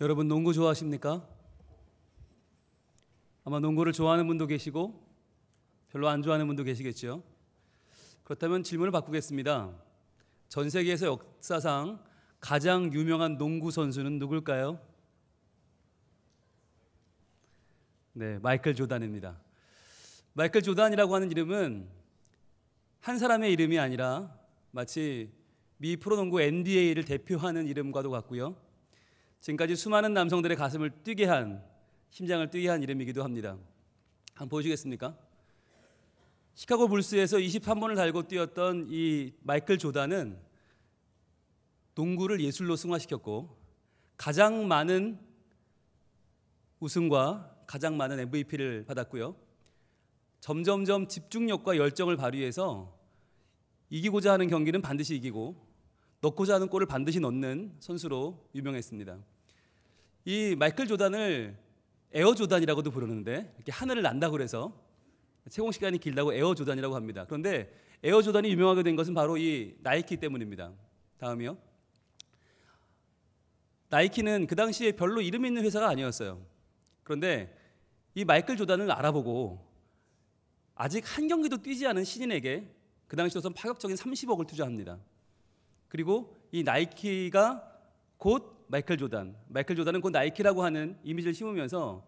여러분 농구 좋아하십니까? 아마 농구를 좋아하는 분도 계시고 별로 안 좋아하는 분도 계시겠죠. 그렇다면 질문을 바꾸겠습니다. 전 세계에서 역사상 가장 유명한 농구 선수는 누굴까요? 네, 마이클 조단입니다. 마이클 조단이라고 하는 이름은 한 사람의 이름이 아니라 마치 미 프로농구 NBA를 대표하는 이름과도 같고요. 지금까지 수많은 남성들의 가슴을 뛰게 한, 심장을 뛰게 한 이름이기도 합니다. 한번 보여주겠습니까? 시카고 불스에서 23번을 달고 뛰었던 이 마이클 조단은 농구를 예술로 승화시켰고 가장 많은 우승과 가장 많은 MVP를 받았고요. 점점점 집중력과 열정을 발휘해서 이기고자 하는 경기는 반드시 이기고 넣고자 하는 골을 반드시 넣는 선수로 유명했습니다. 이 마이클 조단을 에어 조단이라고도 부르는데 이렇게 하늘을 난다고 그래서 채공 시간이 길다고 에어 조단이라고 합니다. 그런데 에어 조단이 유명하게 된 것은 바로 이 나이키 때문입니다. 다음이요. 나이키는 그 당시에 별로 이름 있는 회사가 아니었어요. 그런데 이 마이클 조단을 알아보고 아직 한 경기도 뛰지 않은 신인에게 그 당시로선 파격적인 30억을 투자합니다. 그리고 이 나이키가 곧 마이클 조단, 마이클 조단은 곧 나이키라고 하는 이미지를 심으면서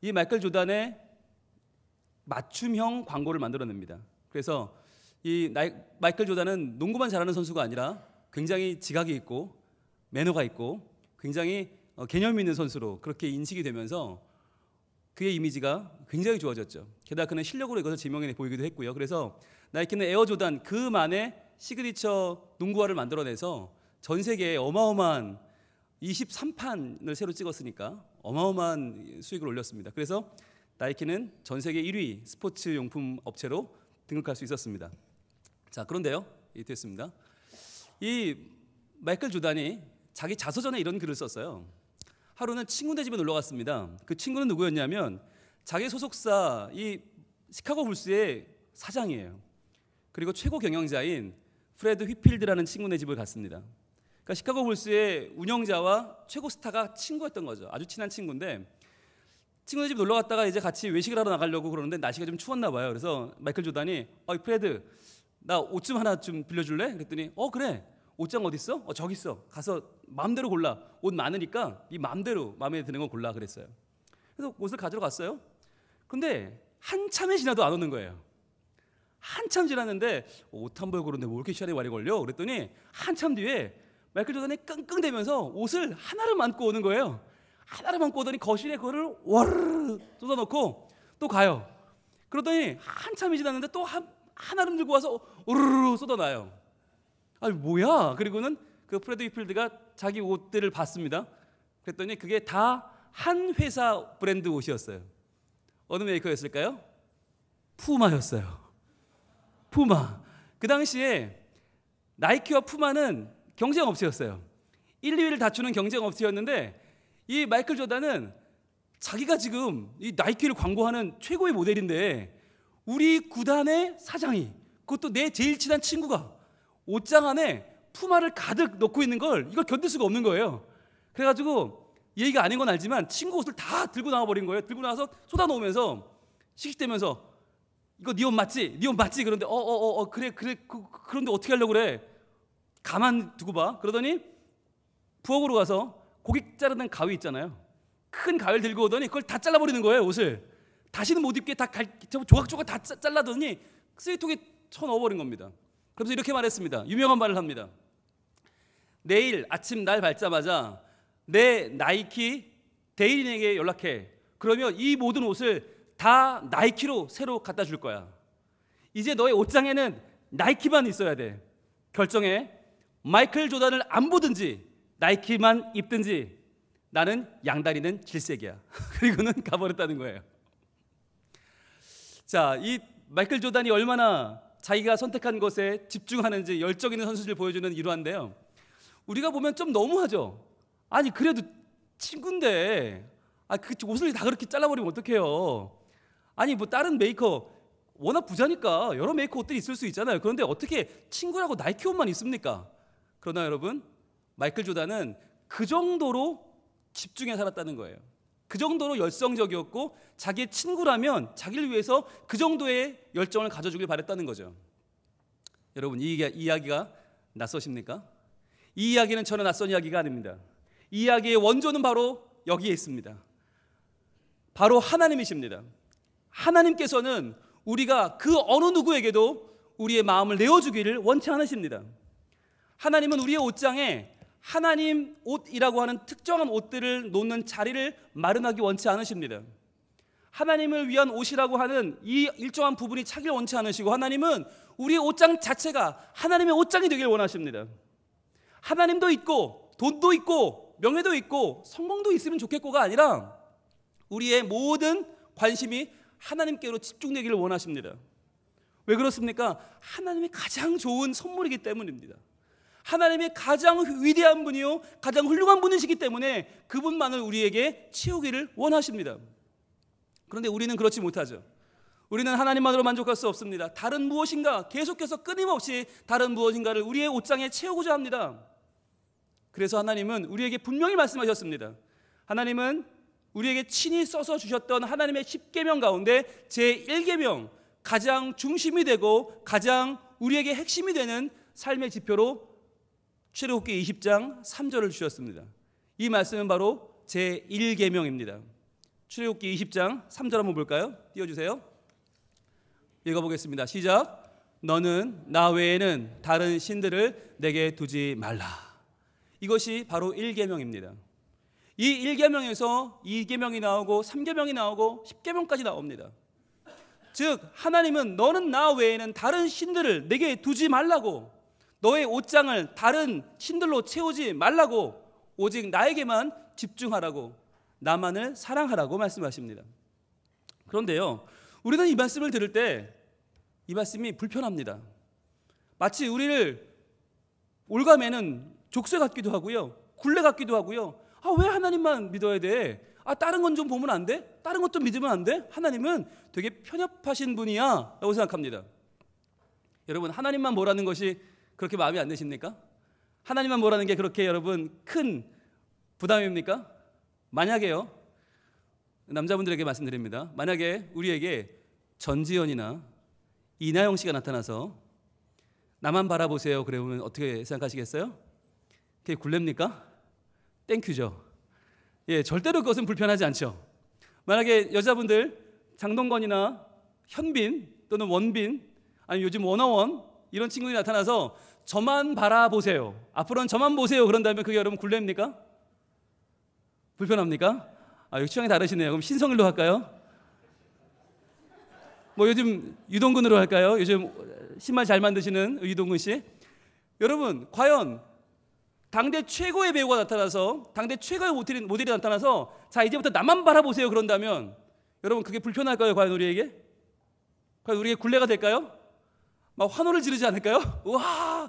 이 마이클 조단의 맞춤형 광고를 만들어냅니다. 그래서 이 마이클 조단은 농구만 잘하는 선수가 아니라 굉장히 지각이 있고 매너가 있고 굉장히 개념 있는 선수로 그렇게 인식이 되면서 그의 이미지가 굉장히 좋아졌죠. 게다가 그는 실력으로 이것을 지명해 보이기도 했고요. 그래서 나이키는 에어 조단 그만의 시그니처 농구화를 만들어내서 전 세계에 어마어마한 23판을 새로 찍었으니까 어마어마한 수익을 올렸습니다. 그래서 나이키는 전 세계 1위 스포츠 용품 업체로 등극할 수 있었습니다. 자, 그런데요, 됐습니다. 이 마이클 조단이 자기 자서전에 이런 글을 썼어요. 하루는 친구네 집에 놀러 갔습니다. 그 친구는 누구였냐면 자기 소속사 이 시카고 불스의 사장이에요. 그리고 최고 경영자인 프레드 휘필드라는 친구네 집을 갔습니다. 그러니까 시카고 불스의 운영자와 최고 스타가 친구였던 거죠. 아주 친한 친구인데 친구네 집 놀러 갔다가 이제 같이 외식을 하러 나가려고 그러는데 날씨가 좀 추웠나 봐요. 그래서 마이클 조단이 프레드 나 옷 좀 하나 좀 빌려줄래? 그랬더니 그래. 옷장 어디 있어? 저기 있어. 가서 마음대로 골라. 옷 많으니까 네 마음대로 마음에 드는 거 골라 그랬어요. 그래서 옷을 가지러 갔어요. 근데 한참이 지나도 안 오는 거예요. 한참 지났는데 옷 한 벌 고르는데 뭐 이렇게 시간이 많이 걸려? 그랬더니 한참 뒤에 마이클 조단이 끙끙대면서 옷을 하나를 만고 오는 거예요. 하나를 만고 오더니 거실에 그거를 와르르 쏟아놓고 또 가요. 그러더니 한참이 지났는데 또 하나를 들고 와서 우르르 쏟아놔요. 아니 뭐야? 그리고는 그 프레드 휘필드가 자기 옷들을 봤습니다. 그랬더니 그게 다 한 회사 브랜드 옷이었어요. 어느 메이커였을까요? 푸마였어요. 푸마. 그 당시에 나이키와 푸마는 경쟁 업체였어요. 1, 2위를 다투는 경쟁 업체였는데 이 마이클 조단은 자기가 지금 이 나이키를 광고하는 최고의 모델인데 우리 구단의 사장이 그것도 내 제일 친한 친구가 옷장 안에 푸마를 가득 넣고 있는 걸 이걸 견딜 수가 없는 거예요. 그래가지고 얘기가 아닌 건 알지만 친구 옷을 다 들고 나와버린 거예요. 들고 나와서 쏟아놓으면서 씩씩대면서 이거 네 옷 맞지? 네 옷 맞지? 그런데 그래 그런데 어떻게 하려고 그래? 가만 두고 봐. 그러더니 부엌으로 가서 고기 자르는 가위 있잖아요. 큰 가위를 들고 오더니 그걸 다 잘라버리는 거예요. 옷을 다시는 못 입게 다 조각조각 다 잘라더니 쓰레기통에 쳐넣어버린 겁니다. 그래서 이렇게 말했습니다. 유명한 말을 합니다. 내일 아침 날 밝자마자 내 나이키 대리인에게 연락해. 그러면 이 모든 옷을 다 나이키로 새로 갖다 줄 거야. 이제 너의 옷장에는 나이키만 있어야 돼. 결정해. 마이클 조단을 안 보든지 나이키만 입든지 나는 양다리는 질색이야. 그리고는 가버렸다는 거예요. 자, 이 마이클 조단이 얼마나 자기가 선택한 것에 집중하는지 열정 있는 선수를 보여주는 일화인데요. 우리가 보면 좀 너무하죠. 아니 그래도 친구인데 그 옷을 다 그렇게 잘라버리면 어떡해요. 아니 뭐 다른 메이커 워낙 부자니까 여러 메이커 옷들이 있을 수 있잖아요. 그런데 어떻게 친구라고 나이키 옷만 있습니까? 그러나 여러분 마이클 조단은 그 정도로 집중해 살았다는 거예요. 그 정도로 열성적이었고 자기의 친구라면 자기를 위해서 그 정도의 열정을 가져주길 바랬다는 거죠. 여러분, 이 이야기가 낯서십니까? 이 이야기는 전혀 낯선 이야기가 아닙니다. 이 이야기의 원조는 바로 여기에 있습니다. 바로 하나님이십니다. 하나님께서는 우리가 그 어느 누구에게도 우리의 마음을 내어주기를 원치 않으십니다. 하나님은 우리의 옷장에 하나님 옷이라고 하는 특정한 옷들을 놓는 자리를 마련하기 원치 않으십니다. 하나님을 위한 옷이라고 하는 이 일정한 부분이 차길 원치 않으시고, 하나님은 우리의 옷장 자체가 하나님의 옷장이 되길 원하십니다. 하나님도 있고 돈도 있고 명예도 있고 성공도 있으면 좋겠고가 아니라 우리의 모든 관심이 하나님께로 집중되기를 원하십니다. 왜 그렇습니까? 하나님이 가장 좋은 선물이기 때문입니다. 하나님이 가장 위대한 분이요 가장 훌륭한 분이시기 때문에 그분만을 우리에게 채우기를 원하십니다. 그런데 우리는 그렇지 못하죠. 우리는 하나님만으로 만족할 수 없습니다. 다른 무엇인가, 계속해서 끊임없이 다른 무엇인가를 우리의 옷장에 채우고자 합니다. 그래서 하나님은 우리에게 분명히 말씀하셨습니다. 하나님은 우리에게 친히 써서 주셨던 하나님의 10계명 가운데 제1계명, 가장 중심이 되고 가장 우리에게 핵심이 되는 삶의 지표로 출애굽기 20장 3절을 주셨습니다. 이 말씀은 바로 제1계명입니다. 출애굽기 20장 3절 한번 볼까요? 띄워주세요. 읽어보겠습니다. 시작. 너는 나 외에는 다른 신들을 내게 두지 말라. 이것이 바로 1계명입니다. 이 1계명에서 2계명이 나오고 3계명이 나오고 10계명까지 나옵니다. 즉 하나님은 너는 나 외에는 다른 신들을 내게 두지 말라고, 너의 옷장을 다른 신들로 채우지 말라고, 오직 나에게만 집중하라고, 나만을 사랑하라고 말씀하십니다. 그런데요, 우리는 이 말씀을 들을 때 이 말씀이 불편합니다. 마치 우리를 올가매는 족쇄 같기도 하고요, 굴레 같기도 하고요. 왜 하나님만 믿어야 돼? 다른 건 좀 보면 안 돼? 다른 것도 믿으면 안 돼? 하나님은 되게 편협하신 분이야 라고 생각합니다. 여러분, 하나님만 보라는 것이 그렇게 마음에 안 드십니까? 하나님만 보라는 게 그렇게 여러분 큰 부담입니까? 만약에요, 남자분들에게 말씀드립니다. 만약에 우리에게 전지현이나 이나영 씨가 나타나서 나만 바라보세요 그러면 어떻게 생각하시겠어요? 그게 굴레입니까? 땡큐죠. 예, 절대로 그것은 불편하지 않죠. 만약에 여자분들 장동건이나 현빈 또는 원빈, 아니면 요즘 원어원 이런 친구들이 나타나서 저만 바라보세요, 앞으로는 저만 보세요 그런다면 그게 여러분 굴레입니까? 불편합니까? 여기 취향이 다르시네요. 그럼 신성일로 할까요? 요즘 유동근으로 할까요? 요즘 신발 잘 만드시는 유동근 씨. 여러분, 과연 당대 최고의 배우가 나타나서, 당대 최고의 모델이 나타나서 자 이제부터 나만 바라보세요 그런다면 여러분 그게 불편할까요? 과연 우리에게? 과연 우리에게 굴레가 될까요? 막 환호를 지르지 않을까요? 와,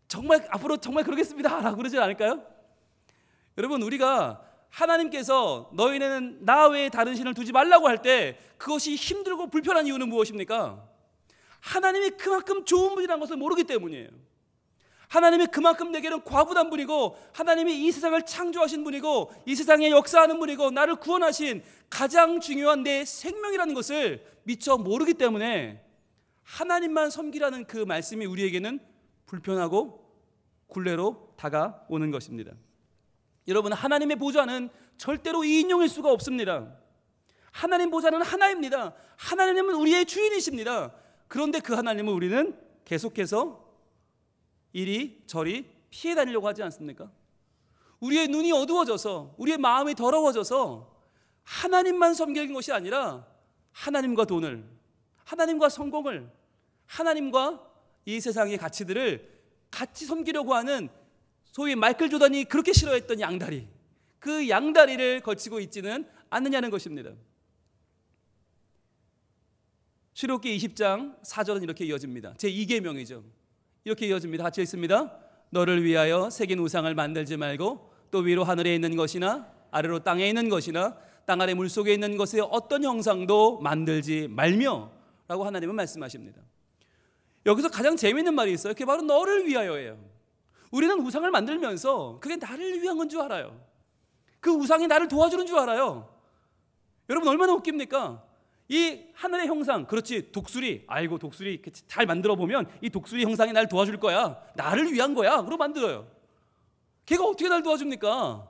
정말 앞으로 정말 그러겠습니다 라고 그러지 않을까요? 여러분, 우리가 하나님께서 너희는 나 외에 다른 신을 두지 말라고 할 때 그것이 힘들고 불편한 이유는 무엇입니까? 하나님이 그만큼 좋은 분이라는 것을 모르기 때문이에요. 하나님이 그만큼 내게는 과분한 분이고, 하나님이 이 세상을 창조하신 분이고, 이 세상에 역사하는 분이고, 나를 구원하신 가장 중요한 내 생명이라는 것을 미처 모르기 때문에 하나님만 섬기라는 그 말씀이 우리에게는 불편하고 굴레로 다가오는 것입니다. 여러분, 하나님의 보좌는 절대로 2인용일 수가 없습니다. 하나님 보좌는 하나입니다. 하나님은 우리의 주인이십니다. 그런데 그 하나님을 우리는 계속해서 이리 저리 피해 다니려고 하지 않습니까? 우리의 눈이 어두워져서, 우리의 마음이 더러워져서 하나님만 섬기는 것이 아니라 하나님과 돈을, 하나님과 성공을, 하나님과 이 세상의 가치들을 같이 섬기려고 하는 소위 마이클 조던이 그렇게 싫어했던 양다리, 그 양다리를 걸치고 있지는 않느냐는 것입니다. 출애굽기 20장 4절은 이렇게 이어집니다. 제2계명이죠. 이렇게 이어집니다. 같이 읽습니다. 너를 위하여 새긴 우상을 만들지 말고 또 위로 하늘에 있는 것이나 아래로 땅에 있는 것이나 땅 아래 물속에 있는 것의 어떤 형상도 만들지 말며 라고 하나님은 말씀하십니다. 여기서 가장 재미있는 말이 있어요. 그게 바로 너를 위하여예요. 우리는 우상을 만들면서 그게 나를 위한 건 줄 알아요. 그 우상이 나를 도와주는 줄 알아요. 여러분 얼마나 웃깁니까? 이 하늘의 형상, 그렇지, 독수리, 아이고 독수리 잘 만들어 보면 이 독수리 형상이 날 도와줄 거야, 나를 위한 거야, 그러고 만들어요. 걔가 어떻게 날 도와줍니까?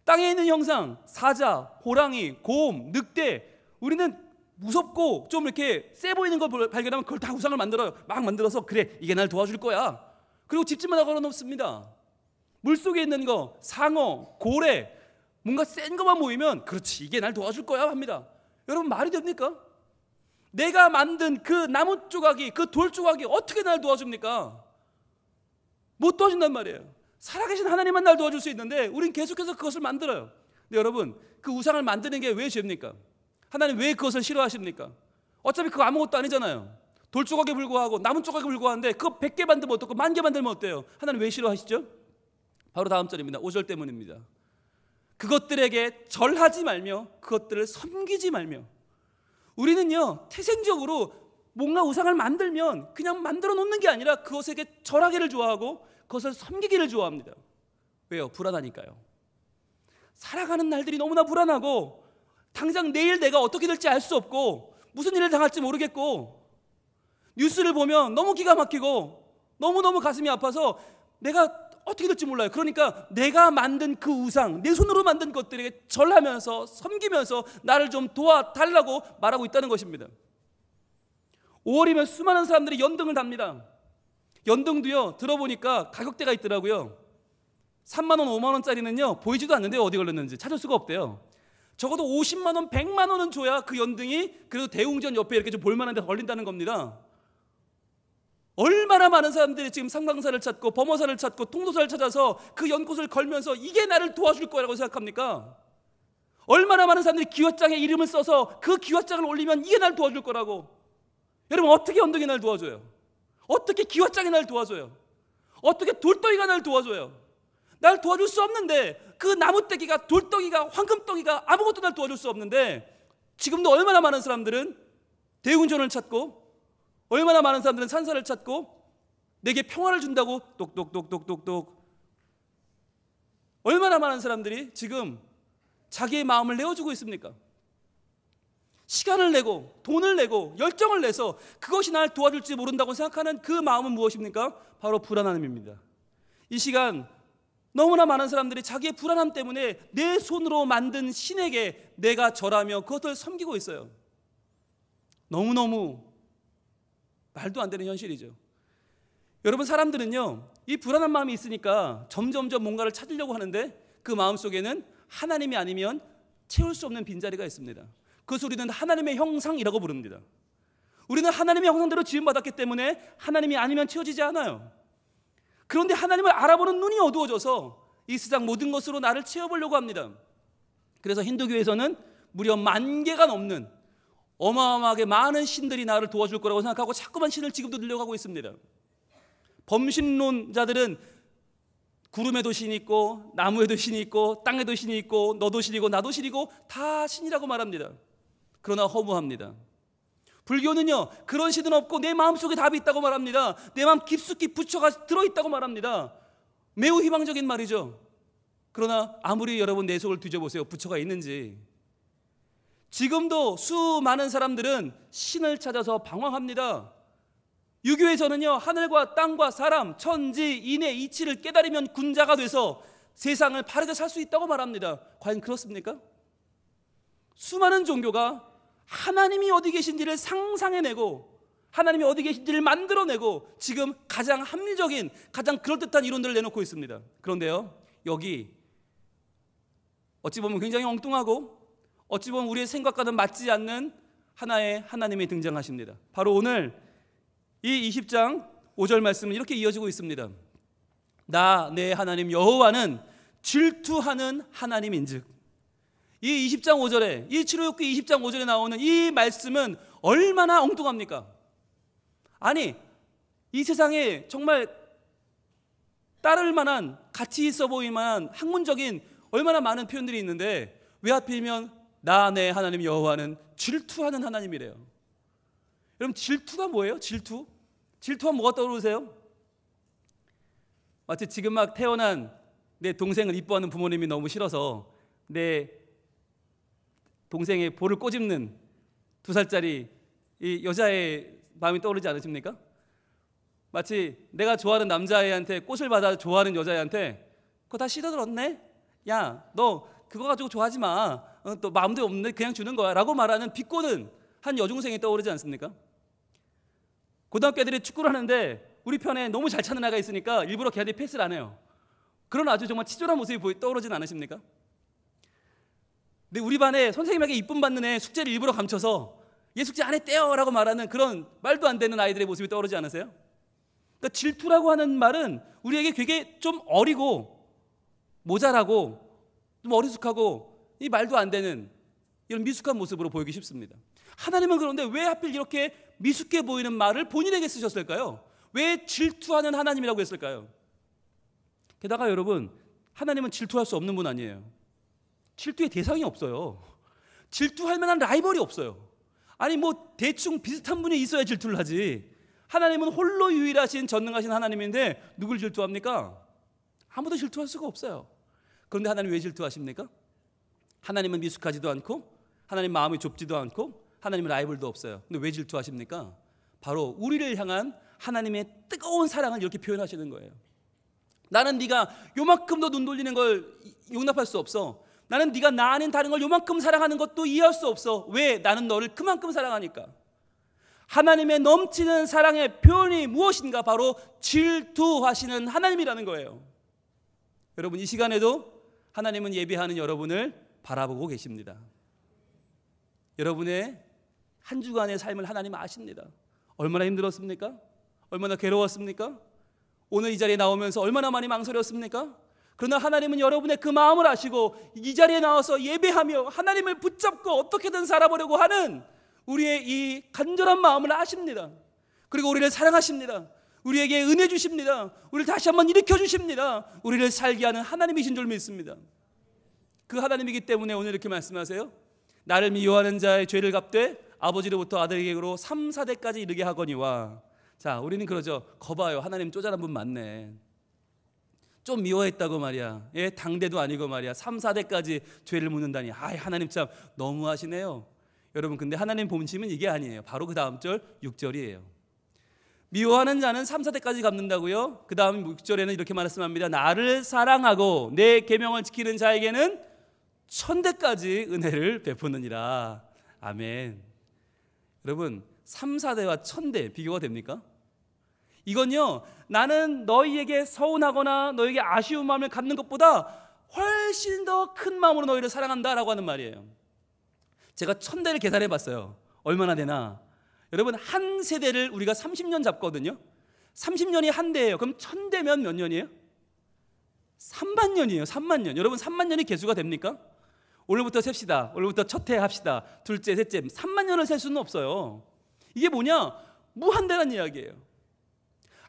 땅에 있는 형상, 사자, 호랑이, 곰, 늑대, 우리는 무섭고 좀 이렇게 세 보이는 걸 발견하면 그걸 다 우상을 만들어요. 막 만들어서 그래, 이게 날 도와줄 거야. 그리고 집집마다 걸어놓습니다. 물속에 있는 거, 상어, 고래, 뭔가 센 것만 모이면 그렇지, 이게 날 도와줄 거야 합니다. 여러분 말이 됩니까? 내가 만든 그 나무 조각이, 그 돌 조각이 어떻게 날 도와줍니까? 못 도와준단 말이에요. 살아계신 하나님만 날 도와줄 수 있는데 우린 계속해서 그것을 만들어요. 근데 여러분, 그 우상을 만드는 게 왜 죄입니까? 하나님 왜 그것을 싫어하십니까? 어차피 그거 아무것도 아니잖아요. 돌 조각에 불과하고 나무 조각에 불과한데 그거 100개 만들면 어떻고 10,000개 만들면 어때요? 하나님 왜 싫어하시죠? 바로 다음 절입니다. 5절 때문입니다. 그것들에게 절하지 말며 그것들을 섬기지 말며. 우리는요, 태생적으로 뭔가 우상을 만들면 그냥 만들어 놓는 게 아니라 그것에게 절하기를 좋아하고 그것을 섬기기를 좋아합니다. 왜요? 불안하니까요. 살아가는 날들이 너무나 불안하고 당장 내일 내가 어떻게 될지 알 수 없고 무슨 일을 당할지 모르겠고 뉴스를 보면 너무 기가 막히고 너무너무 가슴이 아파서 내가 어떻게 될지 몰라요. 그러니까 내가 만든 그 우상, 내 손으로 만든 것들에게 절하면서 섬기면서 나를 좀 도와달라고 말하고 있다는 것입니다. 5월이면 수많은 사람들이 연등을 답니다. 연등도요, 들어보니까 가격대가 있더라고요. 3만 원, 5만 원짜리는요 보이지도 않는데요, 어디 걸렸는지 찾을 수가 없대요. 적어도 50만 원, 100만 원은 줘야 그 연등이 그래도 대웅전 옆에 이렇게 좀 볼만한 데 걸린다는 겁니다. 얼마나 많은 사람들이 지금 상담사를 찾고 범어사를 찾고 통도사를 찾아서 그 연꽃을 걸면서 이게 나를 도와줄 거라고 생각합니까? 얼마나 많은 사람들이 기왓장에 이름을 써서 그 기왓장을 올리면 이게 날 도와줄 거라고. 여러분, 어떻게 연등이 날 도와줘요? 어떻게 기왓장이 날 도와줘요? 어떻게 돌덩이가 날 도와줘요? 날 도와줄 수 없는데, 그 나무떼기가, 돌덩이가, 황금덩이가 아무것도 날 도와줄 수 없는데, 지금도 얼마나 많은 사람들은 대웅전을 찾고 얼마나 많은 사람들은 산사를 찾고 내게 평화를 준다고 똑똑똑똑똑똑. 얼마나 많은 사람들이 지금 자기의 마음을 내어주고 있습니까? 시간을 내고 돈을 내고 열정을 내서 그것이 날 도와줄지 모른다고 생각하는 그 마음은 무엇입니까? 바로 불안함입니다. 이 시간 너무나 많은 사람들이 자기의 불안함 때문에 내 손으로 만든 신에게 내가 절하며 그것을 섬기고 있어요. 너무너무 말도 안 되는 현실이죠. 여러분, 사람들은요, 이 불안한 마음이 있으니까 점점점 뭔가를 찾으려고 하는데 그 마음속에는 하나님이 아니면 채울 수 없는 빈자리가 있습니다. 그것을 우리는 하나님의 형상이라고 부릅니다. 우리는 하나님의 형상대로 지음받았기 때문에 하나님이 아니면 채워지지 않아요. 그런데 하나님을 알아보는 눈이 어두워져서 이 세상 모든 것으로 나를 채워보려고 합니다. 그래서 힌두교에서는 무려 10,000개가 넘는 어마어마하게 많은 신들이 나를 도와줄 거라고 생각하고 자꾸만 신을 지금도 늘려가고 있습니다. 범신론자들은 구름에도 신이 있고 나무에도 신이 있고 땅에도 신이 있고 너도 신이고 나도 신이고 다 신이라고 말합니다. 그러나 허무합니다. 불교는요, 그런 신은 없고 내 마음속에 답이 있다고 말합니다. 내 마음 깊숙이 부처가 들어있다고 말합니다. 매우 희망적인 말이죠. 그러나 아무리 여러분 내 속을 뒤져보세요. 부처가 있는지. 지금도 수많은 사람들은 신을 찾아서 방황합니다. 유교에서는요, 하늘과 땅과 사람, 천지, 인의 이치를 깨달으면 군자가 돼서 세상을 바르게 살 수 있다고 말합니다. 과연 그렇습니까? 수많은 종교가 하나님이 어디 계신지를 상상해내고 하나님이 어디 계신지를 만들어내고 지금 가장 합리적인, 가장 그럴듯한 이론들을 내놓고 있습니다. 그런데요, 여기 어찌 보면 굉장히 엉뚱하고 어찌 보면 우리의 생각과는 맞지 않는 하나의 하나님이 등장하십니다. 바로 오늘 이 20장 5절 말씀은 이렇게 이어지고 있습니다. 나 내 하나님 여호와는 질투하는 하나님인즉. 이 20장 5절에, 이 출애굽기 20장 5절에 나오는 이 말씀은 얼마나 엉뚱합니까? 아니, 이 세상에 정말 따를 만한, 가치 있어 보일 만한 학문적인 얼마나 많은 표현들이 있는데 왜 하필이면 나 내 하나님 여호와는 질투하는 하나님이래요. 여러분, 질투가 뭐예요? 질투하면 뭐가 떠오르세요? 마치 지금 막 태어난 내 동생을 이뻐하는 부모님이 너무 싫어서 내 동생의 볼을 꼬집는 2살짜리 이 여자의 마음이 떠오르지 않으십니까? 마치 내가 좋아하는 남자애한테 꽃을 받아 좋아하는 여자애한테 그거 다 씻어들었네? 야, 너 그거 가지고 좋아하지 마. 또 마음도 없는데 그냥 주는 거야 라고 말하는 비꼬는 한 여중생이 떠오르지 않습니까? 고등학교 애들이 축구를 하는데 우리 편에 너무 잘 차는 애가 있으니까 일부러 걔한테 패스를 안 해요. 그런 아주 정말 치졸한 모습이 떠오르진 않으십니까? 근데 우리 반에 선생님에게 이쁨 받는 애 숙제를 일부러 감춰서 얘 숙제 안 했대요 라고 말하는 그런 말도 안 되는 아이들의 모습이 떠오르지 않으세요? 그러니까 질투라고 하는 말은 우리에게 되게 좀 어리고 모자라고 좀 어리숙하고 이 말도 안 되는 이런 미숙한 모습으로 보이기 쉽습니다. 하나님은 그런데 왜 하필 이렇게 미숙해 보이는 말을 본인에게 쓰셨을까요? 왜 질투하는 하나님이라고 했을까요? 게다가 여러분, 하나님은 질투할 수 없는 분 아니에요. 질투의 대상이 없어요. 질투할 만한 라이벌이 없어요. 아니 뭐 대충 비슷한 분이 있어야 질투를 하지. 하나님은 홀로 유일하신 전능하신 하나님인데 누굴 질투합니까? 아무도 질투할 수가 없어요. 그런데 하나님 왜 질투하십니까? 하나님은 미숙하지도 않고 하나님 마음이 좁지도 않고 하나님은 라이벌도 없어요. 근데 왜 질투하십니까? 바로 우리를 향한 하나님의 뜨거운 사랑을 이렇게 표현하시는 거예요. 나는 네가 요만큼도 눈 돌리는 걸 용납할 수 없어. 나는 네가 나 아닌 다른 걸 요만큼 사랑하는 것도 이해할 수 없어. 왜? 나는 너를 그만큼 사랑하니까. 하나님의 넘치는 사랑의 표현이 무엇인가? 바로 질투하시는 하나님이라는 거예요. 여러분, 이 시간에도 하나님은 예배하는 여러분을 바라보고 계십니다. 여러분의 한 주간의 삶을 하나님 아십니다. 얼마나 힘들었습니까? 얼마나 괴로웠습니까? 오늘 이 자리에 나오면서 얼마나 많이 망설였습니까? 그러나 하나님은 여러분의 그 마음을 아시고 이 자리에 나와서 예배하며 하나님을 붙잡고 어떻게든 살아보려고 하는 우리의 이 간절한 마음을 아십니다. 그리고 우리를 사랑하십니다. 우리에게 은혜 주십니다. 우리를 다시 한번 일으켜 주십니다. 우리를 살게 하는 하나님이신 줄 믿습니다. 그 하나님이기 때문에 오늘 이렇게 말씀하세요. 나를 미워하는 자의 죄를 갚되 아버지로부터 아들에게로 3, 4대까지 이르게 하거니와. 자, 우리는 그러죠. 거봐요, 하나님 쪼잔한 분 맞네. 좀 미워했다고 말이야. 예, 당대도 아니고 말이야. 3, 4대까지 죄를 묻는다니. 아이, 하나님 참 너무하시네요. 여러분, 근데 하나님 본심은 이게 아니에요. 바로 그 다음 절 6절이에요. 미워하는 자는 3, 4대까지 갚는다고요? 그 다음 6절에는 이렇게 말씀합니다. 나를 사랑하고 내 계명을 지키는 자에게는 1000대까지 은혜를 베푸느니라. 아멘. 여러분, 3, 4대와 1000대 비교가 됩니까? 이건요, 나는 너희에게 서운하거나 너희에게 아쉬운 마음을 갖는 것보다 훨씬 더 큰 마음으로 너희를 사랑한다라고 하는 말이에요. 제가 1000대를 계산해 봤어요. 얼마나 되나? 여러분, 한 세대를 우리가 30년 잡거든요. 30년이 한 대예요. 그럼 1000대면 몇 년이에요? 3만 년이에요. 3만 년. 여러분, 3만 년이 개수가 됩니까? 오늘부터 셉시다. 오늘부터 첫 해 합시다. 둘째, 셋째. 3만 년을 셀 수는 없어요. 이게 뭐냐? 무한대란 이야기예요.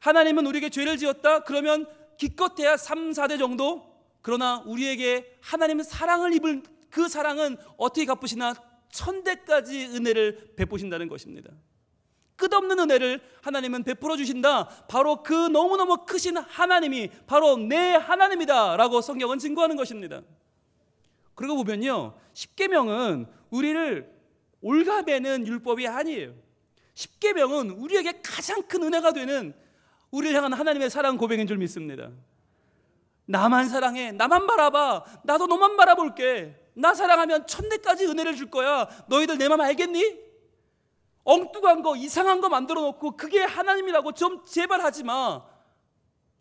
하나님은 우리에게 죄를 지었다? 그러면 기껏해야 3, 4대 정도? 그러나 우리에게 하나님은 사랑을 입을 그 사랑은 어떻게 갚으시나? 1000대까지 은혜를 베푸신다는 것입니다. 끝없는 은혜를 하나님은 베풀어 주신다. 바로 그 너무너무 크신 하나님이 바로 내 하나님이다 라고 성경은 증거하는 것입니다. 그리고 보면요, 십계명은 우리를 올가매는 율법이 아니에요. 십계명은 우리에게 가장 큰 은혜가 되는 우리를 향한 하나님의 사랑 고백인 줄 믿습니다. 나만 사랑해. 나만 바라봐. 나도 너만 바라볼게. 나 사랑하면 1000대까지 은혜를 줄 거야. 너희들 내 마음 알겠니? 엉뚱한 거, 이상한 거 만들어 놓고 그게 하나님이라고 좀 제발 하지 마.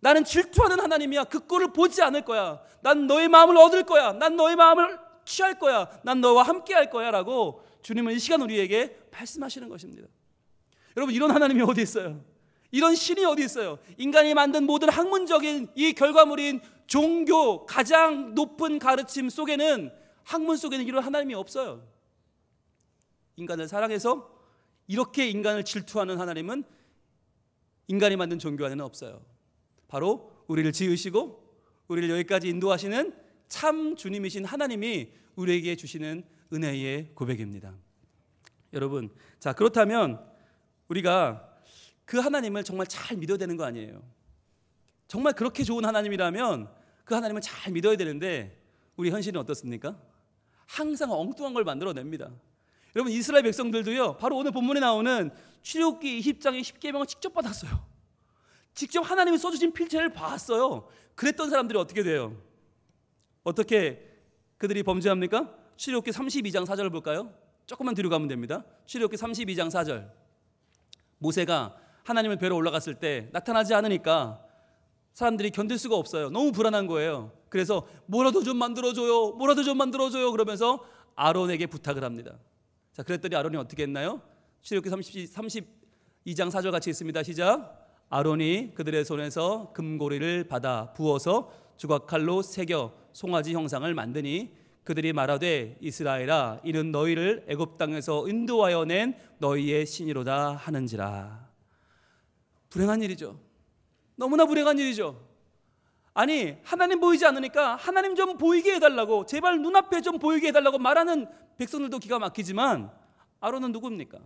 나는 질투하는 하나님이야. 그 꼴을 보지 않을 거야. 난 너의 마음을 얻을 거야. 난 너의 마음을 취할 거야. 난 너와 함께 할 거야 라고 주님은 이 시간 우리에게 말씀하시는 것입니다. 여러분, 이런 하나님이 어디 있어요? 이런 신이 어디 있어요? 인간이 만든 모든 학문적인 이 결과물인 종교 가장 높은 가르침 속에는, 학문 속에는 이런 하나님이 없어요. 인간을 사랑해서 이렇게 인간을 질투하는 하나님은 인간이 만든 종교 안에는 없어요. 바로 우리를 지으시고 우리를 여기까지 인도하시는 참 주님이신 하나님이 우리에게 주시는 은혜의 고백입니다. 여러분, 자, 그렇다면 우리가 그 하나님을 정말 잘 믿어야 되는 거 아니에요? 정말 그렇게 좋은 하나님이라면 그 하나님을 잘 믿어야 되는데 우리 현실은 어떻습니까? 항상 엉뚱한 걸 만들어냅니다. 여러분, 이스라엘 백성들도요, 바로 오늘 본문에 나오는 출애굽기 20장의 10계명을 직접 받았어요. 직접 하나님이 써주신 필체를 봤어요. 그랬던 사람들이 어떻게 돼요? 어떻게 그들이 범죄합니까? 출애굽기 32장 4절을 볼까요? 조금만 뒤로 가면 됩니다. 출애굽기 32장 4절. 모세가 하나님을 뵈러 올라갔을 때 나타나지 않으니까 사람들이 견딜 수가 없어요. 너무 불안한 거예요. 그래서 뭐라도 좀 만들어줘요, 뭐라도 좀 만들어줘요 그러면서 아론에게 부탁을 합니다. 자, 그랬더니 아론이 어떻게 했나요? 출애굽기 32장 4절 같이 있습니다. 시작. 아론이 그들의 손에서 금고리를 받아 부어서 주걱칼로 새겨 송아지 형상을 만드니 그들이 말하되 이스라엘아 이는 너희를 애굽 땅에서 인도하여 낸 너희의 신이로다 하는지라. 불행한 일이죠. 너무나 불행한 일이죠. 아니, 하나님 보이지 않으니까 하나님 좀 보이게 해달라고, 제발 눈앞에 좀 보이게 해달라고 말하는 백성들도 기가 막히지만 아론은 누굽니까?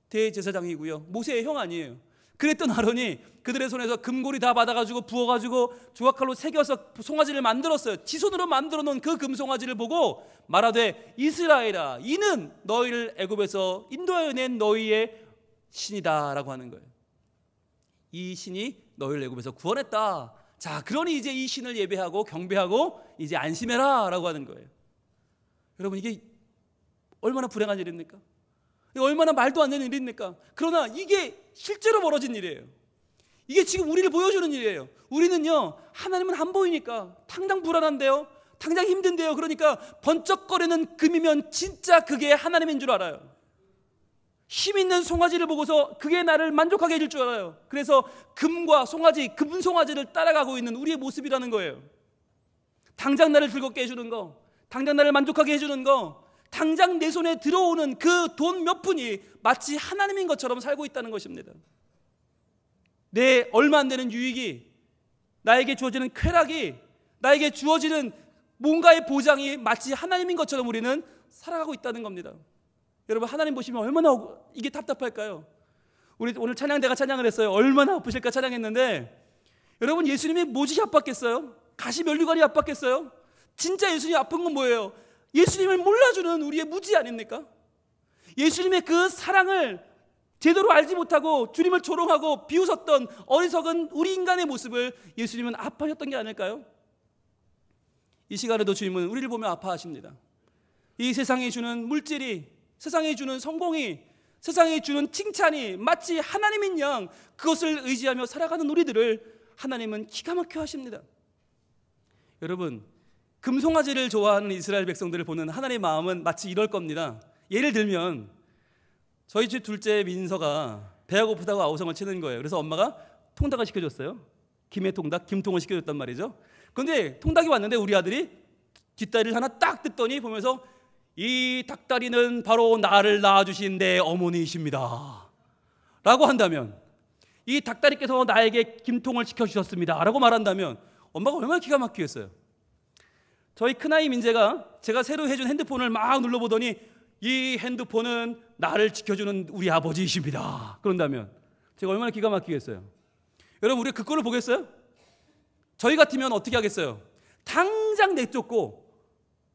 대제사장이고요, 모세의 형 아니에요. 그랬던 아론이 그들의 손에서 금고리 다 받아가지고 부어가지고 조각칼로 새겨서 송아지를 만들었어요. 지 손으로 만들어 놓은 그 금송아지를 보고 말하되 이스라엘아 이는 너희를 애굽에서 인도하여 낸 너희의 신이다 라고 하는 거예요. 이 신이 너희를 애굽에서 구원했다. 자, 그러니 이제 이 신을 예배하고 경배하고 이제 안심해라 라고 하는 거예요. 여러분, 이게 얼마나 불행한 일입니까? 얼마나 말도 안 되는 일입니까? 그러나 이게 실제로 벌어진 일이에요. 이게 지금 우리를 보여주는 일이에요. 우리는요, 하나님은 안 보이니까 당장 불안한데요, 당장 힘든데요, 그러니까 번쩍거리는 금이면 진짜 그게 하나님인 줄 알아요. 힘 있는 송아지를 보고서 그게 나를 만족하게 해줄 줄 알아요. 그래서 금과 송아지, 금송아지를 따라가고 있는 우리의 모습이라는 거예요. 당장 나를 즐겁게 해주는 거, 당장 나를 만족하게 해주는 거, 당장 내 손에 들어오는 그 돈 몇 푼이 마치 하나님인 것처럼 살고 있다는 것입니다. 내 얼마 안 되는 유익이, 나에게 주어지는 쾌락이, 나에게 주어지는 뭔가의 보장이 마치 하나님인 것처럼 우리는 살아가고 있다는 겁니다. 여러분, 하나님 보시면 얼마나 이게 답답할까요? 우리 오늘 찬양대가 찬양을 했어요. 얼마나 아프실까 찬양했는데, 여러분, 예수님이 뭐지 아팠겠어요? 가시면류관이 아팠겠어요? 진짜 예수님이 아픈 건 뭐예요? 예수님을 몰라주는 우리의 무지 아닙니까? 예수님의 그 사랑을 제대로 알지 못하고 주님을 조롱하고 비웃었던 어리석은 우리 인간의 모습을 예수님은 아파하셨던 게 아닐까요? 이 시간에도 주님은 우리를 보며 아파하십니다. 이 세상이 주는 물질이, 세상이 주는 성공이, 세상이 주는 칭찬이 마치 하나님인 양 그것을 의지하며 살아가는 우리들을 하나님은 기가 막혀 하십니다. 여러분, 금송아지를 좋아하는 이스라엘 백성들을 보는 하나님의 마음은 마치 이럴 겁니다. 예를 들면 저희 집 둘째 민서가 배가 고프다고 아우성을 치는 거예요. 그래서 엄마가 통닭을 시켜줬어요. 김의 통닭, 김통을 시켜줬단 말이죠. 그런데 통닭이 왔는데 우리 아들이 뒷다리를 하나 딱 뜯더니 보면서 이 닭다리는 바로 나를 낳아주신 내 어머니이십니다 라고 한다면, 이 닭다리께서 나에게 김통을 시켜주셨습니다 라고 말한다면 엄마가 얼마나 기가 막히겠어요. 저희 큰아이 민재가 제가 새로 해준 핸드폰을 막 눌러보더니 이 핸드폰은 나를 지켜주는 우리 아버지이십니다 그런다면 제가 얼마나 기가 막히겠어요. 여러분, 우리 그 꼴을 보겠어요? 저희 같으면 어떻게 하겠어요? 당장 내쫓고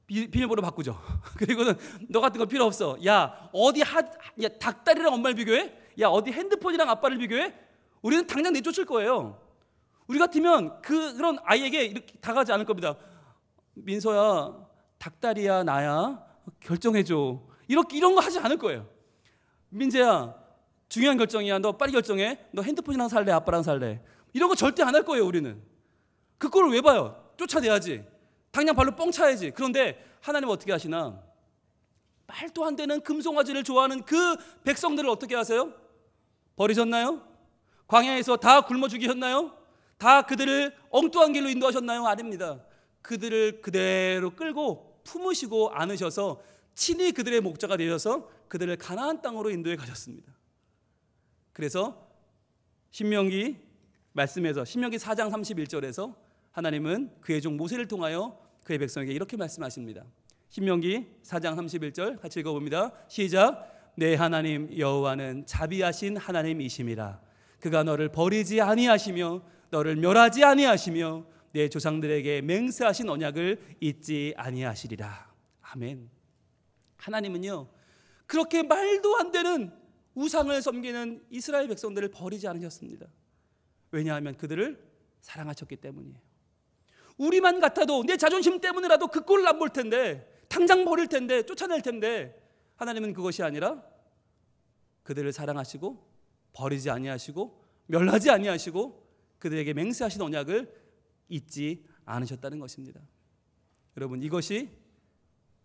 비밀번호 바꾸죠. 그리고는 너 같은 거 필요 없어. 야, 어디 야, 닭다리랑 엄마를 비교해? 야, 어디 핸드폰이랑 아빠를 비교해? 우리는 당장 내쫓을 거예요. 우리 같으면 그런 아이에게 이렇게 다가가지 않을 겁니다. 민서야, 닭다리야 나야 결정해줘. 이런 거 하지 않을 거예요. 민재야, 중요한 결정이야. 너 빨리 결정해. 너 핸드폰이랑 살래? 아빠랑 살래? 이런 거 절대 안 할 거예요. 우리는 그 꼴을 왜 봐요? 쫓아내야지. 당장 발로 뻥 차야지. 그런데 하나님은 어떻게 하시나? 말도 안 되는 금송아지를 좋아하는 그 백성들을 어떻게 하세요? 버리셨나요? 광야에서 다 굶어 죽이셨나요? 다 그들을 엉뚱한 길로 인도하셨나요? 아닙니다. 그들을 그대로 끌고 품으시고 안으셔서 친히 그들의 목자가 되셔서 그들을 가나안 땅으로 인도해 가셨습니다. 그래서 신명기 말씀에서, 신명기 4장 31절에서 하나님은 그의 종 모세를 통하여 그의 백성에게 이렇게 말씀하십니다. 신명기 4장 31절 같이 읽어봅니다. 시작. 내 하나님 여호와는 자비하신 하나님이심이라. 그가 너를 버리지 아니하시며 너를 멸하지 아니하시며 내 조상들에게 맹세하신 언약을 잊지 아니하시리라. 아멘. 하나님은요, 그렇게 말도 안 되는 우상을 섬기는 이스라엘 백성들을 버리지 않으셨습니다. 왜냐하면 그들을 사랑하셨기 때문이에요. 우리만 같아도 내 자존심 때문에라도 그 꼴을 안 볼 텐데, 당장 버릴 텐데, 쫓아낼 텐데, 하나님은 그것이 아니라 그들을 사랑하시고 버리지 아니하시고 멸하지 아니하시고 그들에게 맹세하신 언약을 잊지 않으셨다는 것입니다. 여러분, 이것이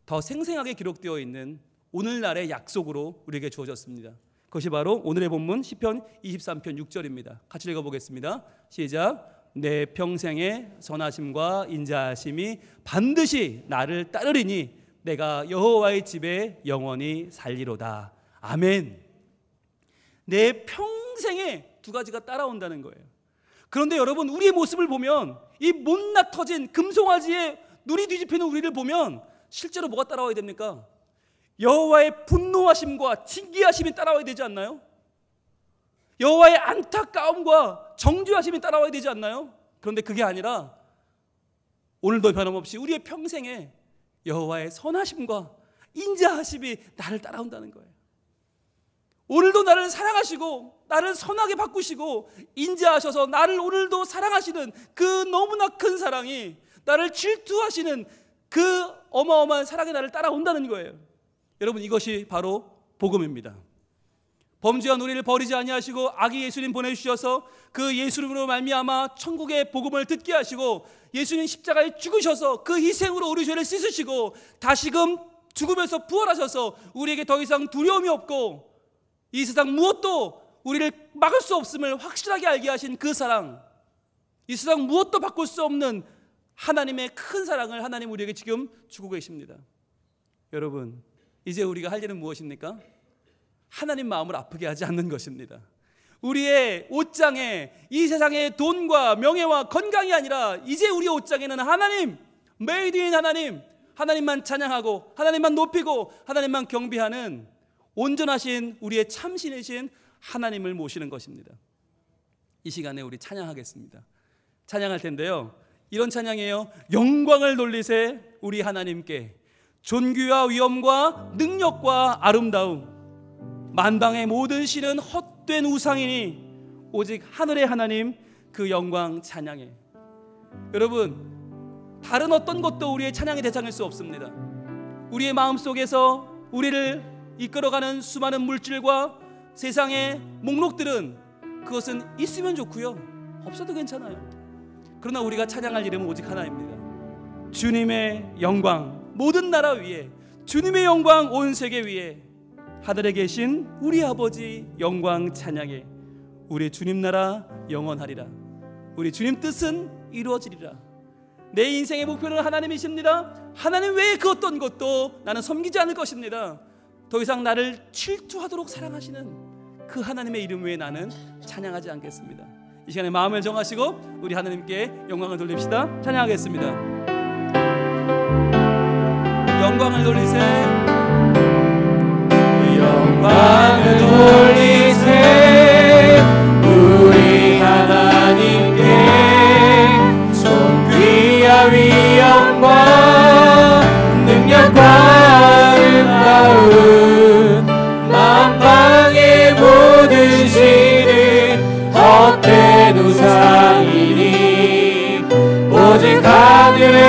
더 생생하게 기록되어 있는 오늘날의 약속으로 우리에게 주어졌습니다. 그것이 바로 오늘의 본문 시편 23편 6절입니다. 같이 읽어보겠습니다. 시작. 내 평생의 선하심과 인자하심이 반드시 나를 따르리니 내가 여호와의 집에 영원히 살리로다. 아멘. 내 평생에 두 가지가 따라온다는 거예요. 그런데 여러분, 우리의 모습을 보면 이 못났 터진 금송아지에 눈이 뒤집히는 우리를 보면 실제로 뭐가 따라와야 됩니까? 여호와의 분노하심과 징계하심이 따라와야 되지 않나요? 여호와의 안타까움과 정죄하심이 따라와야 되지 않나요? 그런데 그게 아니라 오늘도 변함없이 우리의 평생에 여호와의 선하심과 인자하심이 나를 따라온다는 거예요. 오늘도 나를 사랑하시고 나를 선하게 바꾸시고 인자하셔서 나를 오늘도 사랑하시는 그 너무나 큰 사랑이, 나를 질투하시는 그 어마어마한 사랑이 나를 따라온다는 거예요. 여러분, 이것이 바로 복음입니다. 범죄한 우리를 버리지 아니하시고 아기 예수님 보내주셔서 그 예수님으로 말미암아 천국의 복음을 듣게 하시고 예수님 십자가에 죽으셔서 그 희생으로 우리 죄를 씻으시고 다시금 죽음에서 부활하셔서 우리에게 더 이상 두려움이 없고 이 세상 무엇도 우리를 막을 수 없음을 확실하게 알게 하신 그 사랑, 이 세상 무엇도 바꿀 수 없는 하나님의 큰 사랑을 하나님 우리에게 지금 주고 계십니다. 여러분, 이제 우리가 할 일은 무엇입니까? 하나님 마음을 아프게 하지 않는 것입니다. 우리의 옷장에 이 세상의 돈과 명예와 건강이 아니라 이제 우리의 옷장에는 하나님, 메이드 인 하나님, 하나님만 찬양하고 하나님만 높이고 하나님만 경배하는 온전하신 우리의 참신이신 하나님을 모시는 것입니다. 이 시간에 우리 찬양하겠습니다. 찬양할 텐데요, 이런 찬양이에요. 영광을 돌리세 우리 하나님께, 존귀와 위엄과 능력과 아름다움, 만방의 모든 신은 헛된 우상이니 오직 하늘의 하나님 그 영광 찬양해. 여러분, 다른 어떤 것도 우리의 찬양의 대상일 수 없습니다. 우리의 마음속에서 우리를 이끌어가는 수많은 물질과 세상의 목록들은 그것은 있으면 좋고요, 없어도 괜찮아요. 그러나 우리가 찬양할 이름은 오직 하나입니다. 주님의 영광 모든 나라 위에, 주님의 영광 온 세계 위에, 하늘에 계신 우리 아버지 영광 찬양해. 우리 주님 나라 영원하리라. 우리 주님 뜻은 이루어지리라. 내 인생의 목표는 하나님이십니다. 하나님 외에 그 어떤 것도 나는 섬기지 않을 것입니다. 더 이상 나를 질투하도록 사랑하시는 그 하나님의 이름 외에 나는 찬양하지 않겠습니다. 이 시간에 마음을 정하시고 우리 하나님께 영광을 돌립시다. 찬양하겠습니다. 영광을 돌리세, 영광을 돌리세 우리 하나님께, 존귀와 위엄과 능력과 아름다움, 만방의 모든 신은 헛된 우상이니 오직 하늘의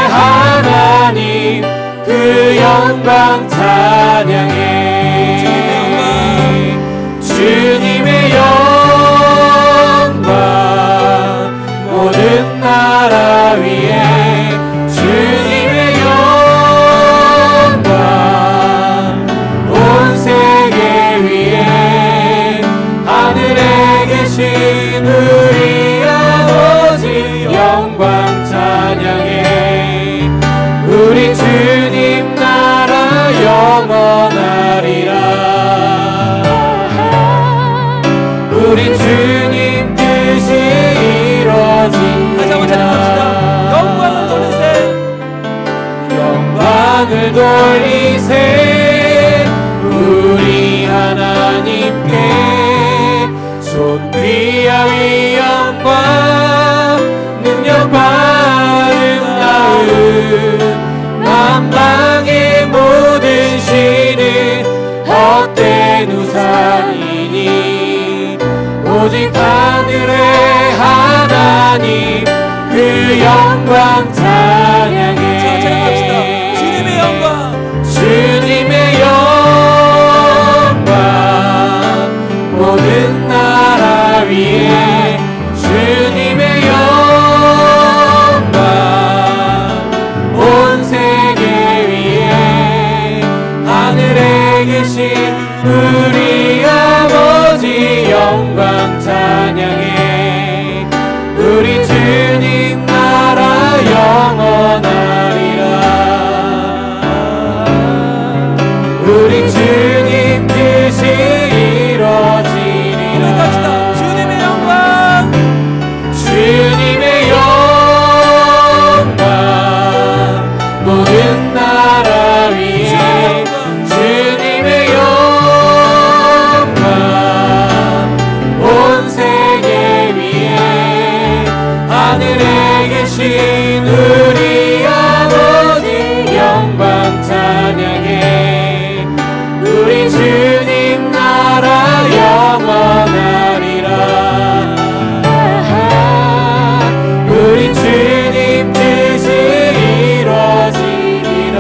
하나님 그 영광 찬양해. 주님의 영광 모든 나라 위에, 주님의 영광 온 세계 위에, 하늘에 계신 우리 아버지 영광 찬양해. 우리 주님 나라 영원하리라. 우리 주님 뜻이 이루어진. 다시 한번 찬양합시다. 영광을 돌리세 우리 하나님께, 존귀와 위엄과 능력과 아름다운 만방의 모든 신은 헛된 우상이니 오직 하늘의 하나님 그 영광 찬양해. 자, 찬양합시다. 주님의 영광, 주님의 영광 모든 나라 위에 주님의 영광 온 세계 위에 하늘에 계신 우리 아버지 영광 찬양해. 우리 주님 나라 영원하리라. 우리 주님 뜻이 이루어지리라. 갑시다. 주님의 영광, 주님의 영광 모든 나라 위에 주님의 영광 온 세계 위에 하늘에 계신 우리 아버지 영광 찬양해. 우리 주님 나라 영원하리라. 우리 주님 뜻이 이루어지리라.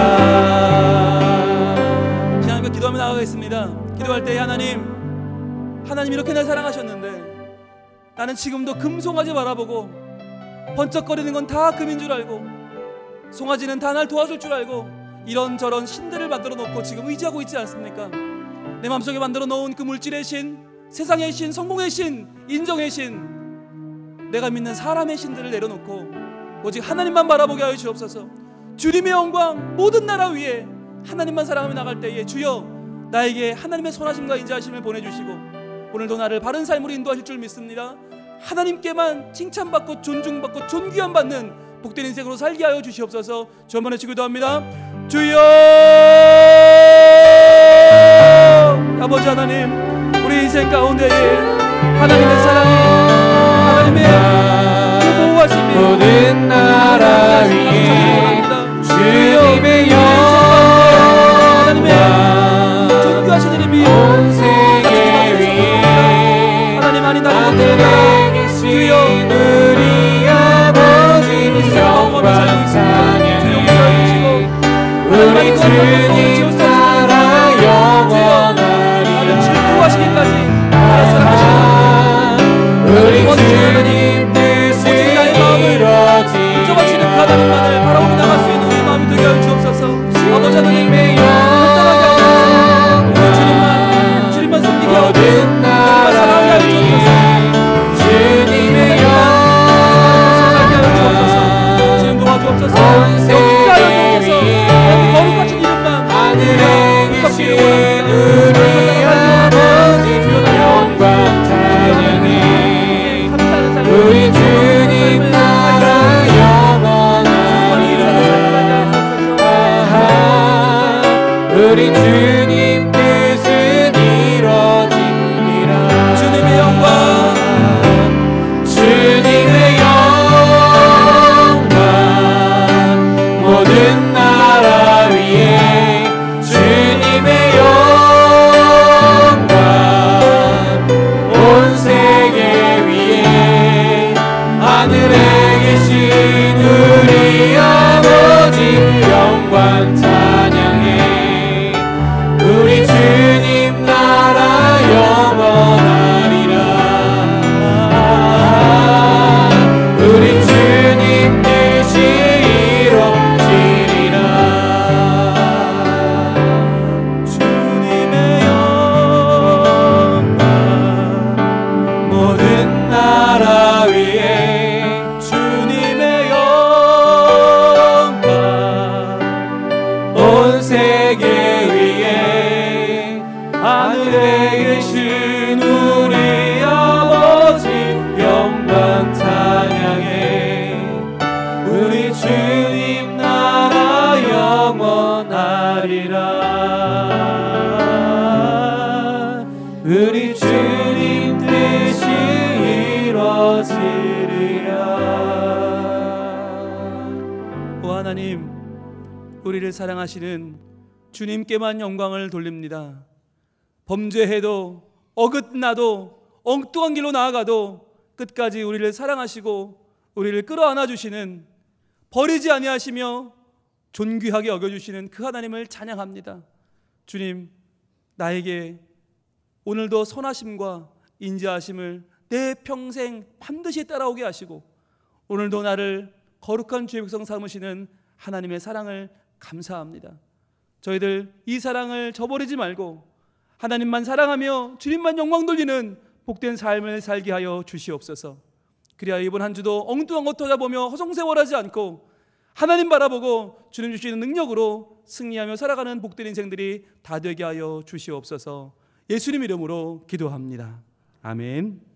하나님과 기도하며 나아가겠습니다. 기도할 때 하나님 이렇게 날 사랑하셨는데 나는 지금도 금송아지 바라보고 번쩍거리는 건 다 금인 줄 알고 송아지는 다 날 도와줄 줄 알고 이런저런 신들을 만들어 놓고 지금 의지하고 있지 않습니까? 내 마음속에 만들어 놓은 그 물질의 신, 세상의 신, 성공의 신, 인정의 신, 내가 믿는 사람의 신들을 내려놓고 오직 하나님만 바라보게 하여 주옵소서. 주님의 영광 모든 나라 위에 하나님만 사랑하며 나갈 때에 주여 나에게 하나님의 선하심과 인자하심을 보내주시고 오늘도 나를 바른 삶으로 인도하실 줄 믿습니다. 하나님께만 칭찬받고 존중받고 존귀함 받는 복된 인생으로 살게 하여 주시옵소서. 주 한번 해주시고 기도합니다. 주여 아버지 하나님, 우리 인생 가운데에 하나님의 사랑이, 하나님의 그 보호하심이 모든 나라 위에 주님의 영광 존귀하신 이름이 온 세계 위에 하나님 아닌 다른 하늘에 계신 우리 아버지 영광 찬양해. 우리 주님 나라 영원하리라. 질투하시기까지 나를 사랑하시는 우리 주님 뜻이 이루어지리라. 인정하시는 그 하나님만을 바라보고 나갈 수 있는 우리 마음이 되게 하여 주옵소서. 아버지 하나님 간단하게 하옵소서. 주님만 섬기게 하옵소서. 주님만 사랑하게 하여 주옵소서. 주님의 살게 하여 주옵소서. 주님 도와주옵소서. 역사하여 주옵소서. 거룩하신 이름만 하늘에 계신 우리 아버지 영광 찬양해. 우리 주님 나라 영원하리라. 우리 주님 뜻은 이루어지리라. 주님의 영광, 주님의 영광 모든 나라 위에 주님의 영광 온 세계 위에 하늘에 계신 우리 아버지 영광 찬양해. 우리 주님 나라 영원하리라. 우리 주님 뜻이 이루어지리라. 주님의 영광 모든 나라 위에 주님의 영광 온 세계 위에 하늘에 계신 우리 아버지 영광 찬양해. 우리 주님 나라 영원하리라. 우리 주님 뜻이 이루어지리라. 우리를 사랑하시는 주님께만 영광을 돌립니다. 범죄해도 어긋나도 엉뚱한 길로 나아가도 끝까지 우리를 사랑하시고 우리를 끌어안아 주시는, 버리지 아니하시며 존귀하게 여겨주시는 그 하나님을 찬양합니다. 주님, 나에게 오늘도 선하심과 인자하심을 내 평생 반드시 따라오게 하시고 오늘도 나를 거룩한 주의 백성 삼으시는 하나님의 사랑을 감사합니다. 저희들 이 사랑을 저버리지 말고 하나님만 사랑하며 주님만 영광 돌리는 복된 삶을 살게 하여 주시옵소서. 그래야 이번 한 주도 엉뚱한 것 찾아보며 허송세월하지 않고 하나님 바라보고 주님 주시는 능력으로 승리하며 살아가는 복된 인생들이 다 되게 하여 주시옵소서. 예수님 이름으로 기도합니다. 아멘.